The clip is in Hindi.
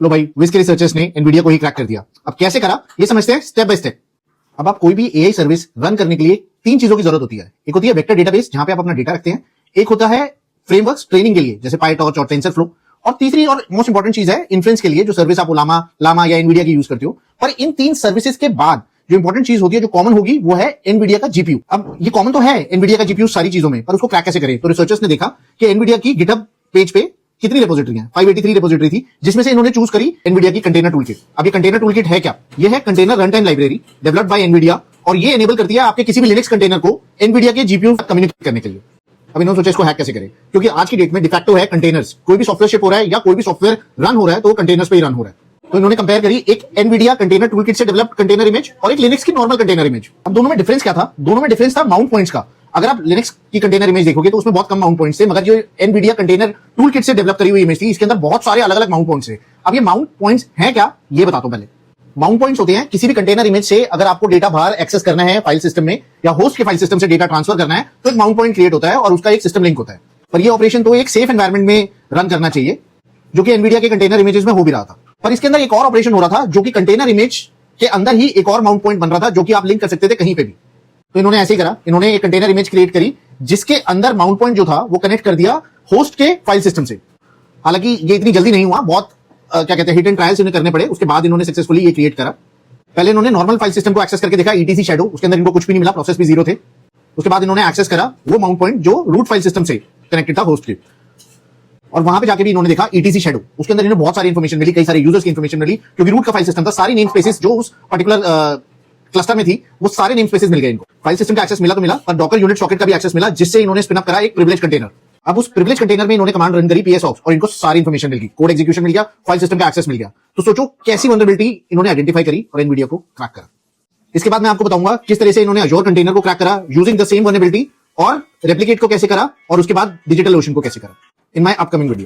लो भाई, विज के रिसर्चर्स ने एनवीडिया को ही क्रैक कर दिया। अब कैसे करा ये समझते हैं स्टेप बाय स्टेप। अब आप कोई भी एआई सर्विस रन करने के लिए तीन चीजों की जरूरत होती है। एक होती है वेक्टर डेटाबेस, जहां पे आप अपना डेटा रखते हैं। एक होता है फ्रेमवर्क्स ट्रेनिंग के लिए, जैसे पायटॉर्च और टेंसरफ्लो। और तीसरी और मोस्ट इंपॉर्टेंट चीज है इन्फ्रेंस के लिए, जो सर्विस आप लामा या एनवीडिया की यूज करते हो। पर इन तीन सर्विसेज के बाद जो इंपॉर्टेंट चीज होती है, जो कॉमन होगी, वो है एनवीडिया का जीपीयू। अब ये कॉमन तो है एनवीडिया का जीपीयू सारी चीजों में, पर उसको क्रैक कैसे करें? तो रिसर्चर्स ने देखा कि एनवीडिया की गिटहब पेज पे कितनी रिपोजिटरी है, 583 रिपोजिटरी थी, जिसमें से इन्होंने चूज करी एनवीडिया की कंटेनर टूलकिट। अब ये कंटेनर टूलकिट है क्या? ये है container run time library developed by Nvidia, और ये एनेबल करती है आपके किसी भी लिनक्स कंटेनर को एनवीडिया के जीपीयू कम्युनिकेट करने के लिए। अब इन्होंने सोचा इसको हैक कैसे करें, क्योंकि आज की डेट में डिफैक्टो है कंटेनर्स। कोई भी सॉफ्टवेयर शिप हो रहा है या कोई भी सॉफ्टवेयर रन हो रहा है तो कंटेनर्स पे ही रन हो रहा है। तो इन्होंने कंपेयर करी एक एनवीडिया कंटेनर टूलकिट से डेवलप्ड कंटेनर इमेज और एक लिनक्स की नॉर्मल कंटेनर इमेज। अब दोनों में डिफरेंस क्या था? दोनों में डिफरेंस था माउंट पॉइंट्स का। अगर आप लिनक्स की कंटेनर इमेज देखोगे तो उसमें बहुत कम माउंट पॉइंट्स थे, मगर जो एनवीडिया कंटेनर टूलकिट से डेवलप करी हुई इमेज थी, इसके अंदर बहुत सारे अलग अलग माउंट पॉइंट्स थे। अब ये माउंट पॉइंट्स हैं क्या, ये बताता हूं। पहले माउंट पॉइंट्स होते हैं किसी भी कंटेनर इमेज से अगर आपको डेटा बाहर एक्सेस करना है फाइल सिस्टम में, या होस्ट के फाइल सिस्टम से डेटा ट्रांसफर करना है, तो एक माउंट पॉइंट क्रिएट होता है और उसका एक सिस्टम लिंक होता है। पर ये ऑपरेशन तो एक सेफ एनवायरनमेंट में रन करना चाहिए, जो कि एनवीडिया के कंटेनर इमेजेस में हो भी रहा था। पर इसके अंदर एक और ऑपरेशन हो रहा था, जो कि कंटेनर इमेज के अंदर ही एक और माउंट पॉइंट बन रहा था, जो कि आप लिंक कर सकते थे कहीं पे भी। तो इन्होंने ऐसे ही करा, इन्होंने एक कंटेनर इमेज क्रिएट करी जिसके अंदर माउंट पॉइंट जो था वो कनेक्ट कर दिया होस्ट के फाइल सिस्टम से। हालांकि ये इतनी जल्दी नहीं हुआ, बहुत क्या कहते हैं हिट एंड ट्रायल्स इन्हें करने पड़े। उसके बाद इन्होंने सक्सेसफुली ये क्रिएट करा। पहले इन्होंने नॉर्मल फाइल सिस्टम को एक्सेस करके देखा, ईटीसी शैडो, उसके अंदर इनको कुछ भी नहीं मिला, प्रोसेस भी जीरो थे। उसके बाद इन्होंने एक्सेस करा वो माउंट पॉइंट जो रूट फाइल सिस्टम से कनेक्टेड था होस्ट के, और वहां पे जाके भी इन्होंने देखा ईटीसी शैडो। उसके अंदर इन्हें बहुत सारी इंफॉर्मेशन मिली, कई सारे यूजर्स की इंफॉर्मेशन मिली, क्योंकि रूट का फाइल सिस्टम था। सारी नेम स्पेसेस जो उस पर्टिकुलर क्लस्टर में थी, वो सारे नेम स्पेसेस मिल गए इनको। फाइल सिस्टम का एक्सेस मिला तो मिला, पर डॉकर यूनिट सॉकेट का भी एक्सेस मिला, जिससे इन्होंने स्पिन अप करा एक प्रिविलेज कंटेनर। अब उस प्रिविलेज कंटेनर में इन्होंने कमांड रन करी psaux, और इनको सारी इंफॉर्मेशन मिल गई, कोड एग्जीक्यूशन मिल गया, फाइल सिस्टम का एक्सेस मिल गया। तो सोचो कैसी वल्नरेबिलिटी इन्होंने आइडेंटिफाई करी और एनवीडिया को क्रैक करा। इसके बाद मैं आपको बताऊंगा किस तरह से इन्होंने अजोर कंटेनर को क्रैक करा यूजिंग द सेम वल्नरेबिलिटी, और रेप्लिकेट को कैसे करा, और उसके बाद डिजिटल ओशन को कैसे करा इन माय अपकमिंग वीडियो।